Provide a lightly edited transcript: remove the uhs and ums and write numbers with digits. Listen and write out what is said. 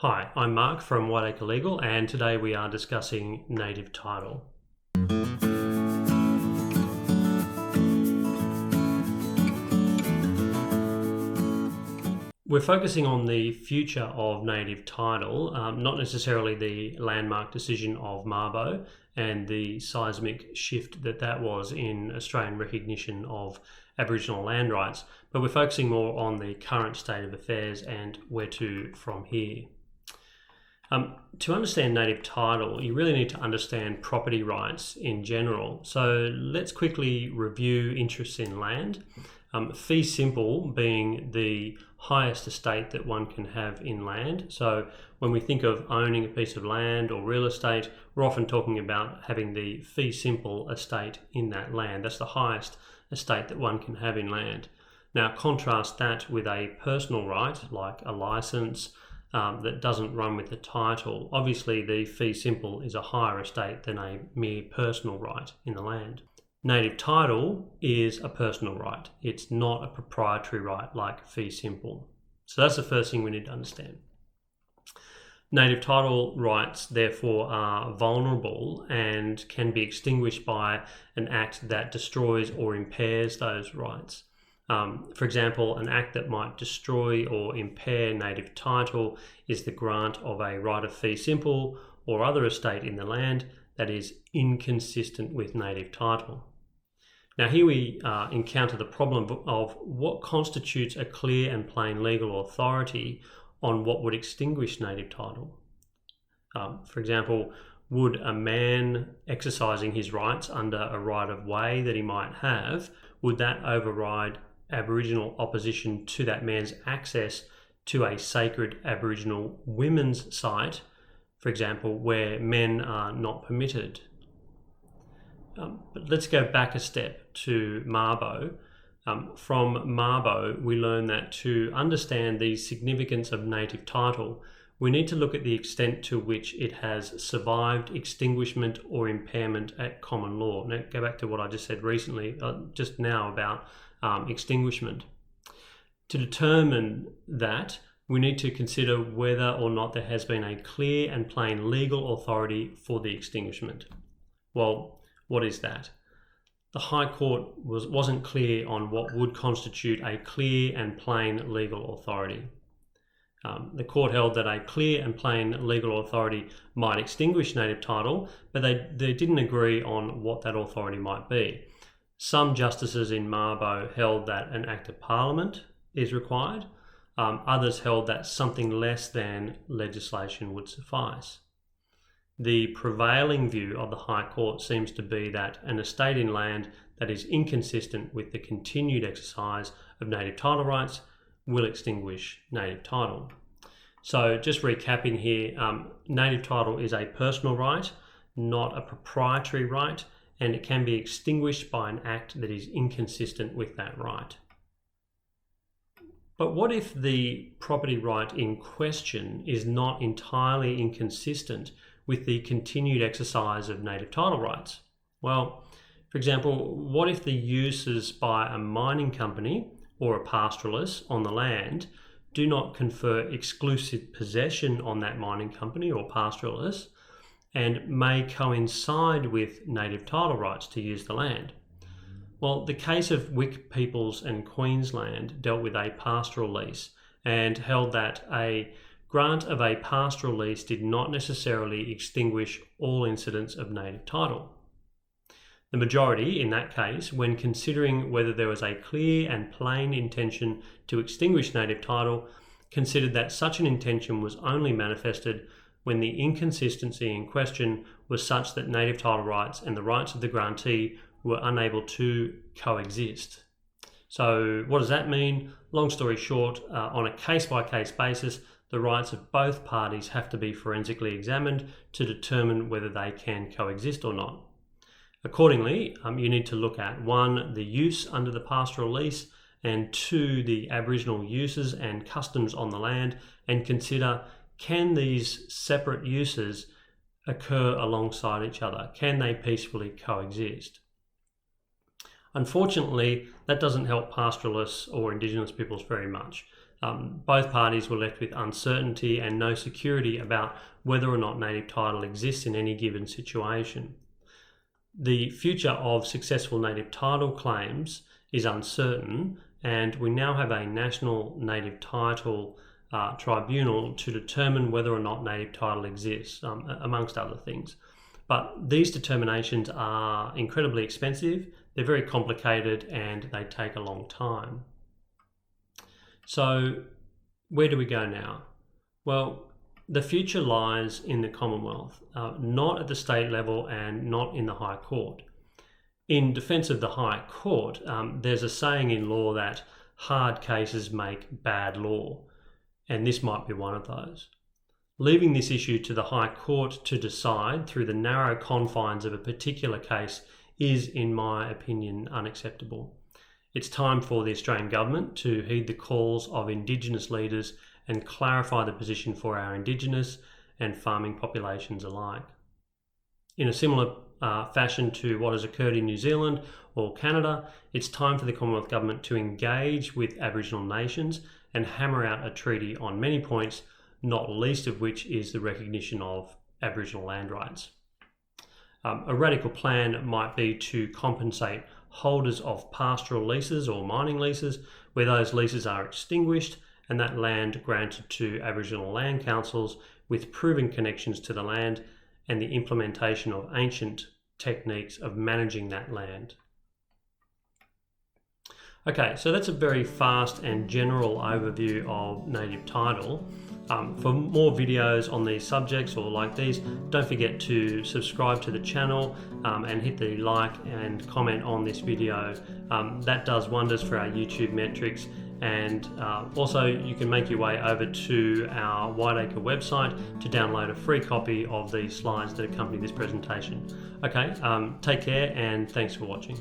Hi, I'm Mark from Whiteacre Legal, and today we are discussing native title. We're focusing on the future of native title, not necessarily the landmark decision of Mabo and the seismic shift that was in Australian recognition of Aboriginal land rights, but we're focusing more on the current state of affairs and where to from here. To understand native title, you really need to understand property rights in general. So let's quickly review interests in land. Fee simple being the highest estate that one can have in land. So when we think of owning a piece of land or real estate, we're often talking about having the fee simple estate in that land. That's the highest estate that one can have in land. Now contrast that with a personal right like a license that doesn't run with the title. Obviously the fee simple is a higher estate than a mere personal right in the land. Native title is a personal right. It's not a proprietary right like fee simple. So that's the first thing we need to understand. Native title rights therefore are vulnerable and can be extinguished by an act that destroys or impairs those rights. For example, an act that might destroy or impair native title is the grant of a right of fee simple or other estate in the land that is inconsistent with native title. Now here we encounter the problem of what constitutes a clear and plain legal authority on what would extinguish native title. For example, would a man exercising his rights under a right of way that he might have, would that override Aboriginal opposition to that man's access to a sacred Aboriginal women's site, for example, where men are not permitted? But let's go back a step to Mabo. From Mabo, we learn that to understand the significance of native title, we need to look at the extent to which it has survived extinguishment or impairment at common law. Now, go back to what I just said recently, just now about extinguishment. To determine that, we need to consider whether or not there has been a clear and plain legal authority for the extinguishment. Well, what is that? The High Court wasn't clear on what would constitute a clear and plain legal authority. The court held that a clear and plain legal authority might extinguish native title, but they didn't agree on what that authority might be. Some justices in Mabo held that an Act of Parliament is required. Others held that something less than legislation would suffice. The prevailing view of the High Court seems to be that an estate in land that is inconsistent with the continued exercise of native title rights will extinguish native title. So just recapping here, native title is a personal right, not a proprietary right, and it can be extinguished by an act that is inconsistent with that right. But what if the property right in question is not entirely inconsistent with the continued exercise of native title rights? Well, for example, what if the uses by a mining company or a pastoralist on the land do not confer exclusive possession on that mining company or pastoralist and may coincide with native title rights to use the land? Well, the case of Wick Peoples and Queensland dealt with a pastoral lease and held that a grant of a pastoral lease did not necessarily extinguish all incidents of native title. The majority, in that case, when considering whether there was a clear and plain intention to extinguish native title, considered that such an intention was only manifested when the inconsistency in question was such that native title rights and the rights of the grantee were unable to coexist. So what does that mean? Long story short, on a case-by-case basis, the rights of both parties have to be forensically examined to determine whether they can coexist or not. Accordingly, you need to look at 1, the use under the pastoral lease, and 2, the Aboriginal uses and customs on the land, and consider, can these separate uses occur alongside each other? Can they peacefully coexist? Unfortunately, that doesn't help pastoralists or Indigenous peoples very much. Both parties were left with uncertainty and no security about whether or not native title exists in any given situation. The future of successful native title claims is uncertain, and we now have a national native title tribunal to determine whether or not native title exists, amongst other things. But these determinations are incredibly expensive, they're very complicated, and they take a long time. So where do we go now? Well, the future lies in the Commonwealth, not at the state level and not in the High Court. In defence of the High Court, there's a saying in law that hard cases make bad law, and this might be one of those. Leaving this issue to the High Court to decide through the narrow confines of a particular case is, in my opinion, unacceptable. It's time for the Australian Government to heed the calls of Indigenous leaders and clarify the position for our Indigenous and farming populations alike. In a similar fashion to what has occurred in New Zealand or Canada, it's time for the Commonwealth Government to engage with Aboriginal nations and hammer out a treaty on many points, not least of which is the recognition of Aboriginal land rights. A radical plan might be to compensate holders of pastoral leases or mining leases where those leases are extinguished and that land granted to Aboriginal land councils with proven connections to the land and the implementation of ancient techniques of managing that land. Okay, so that's a very fast and general overview of native title. For more videos on these subjects or like these, don't forget to subscribe to the channel and hit the like and comment on this video. That does wonders for our YouTube metrics, and also you can make your way over to our Whiteacre website to download a free copy of these slides that accompany this presentation. Okay, take care and thanks for watching.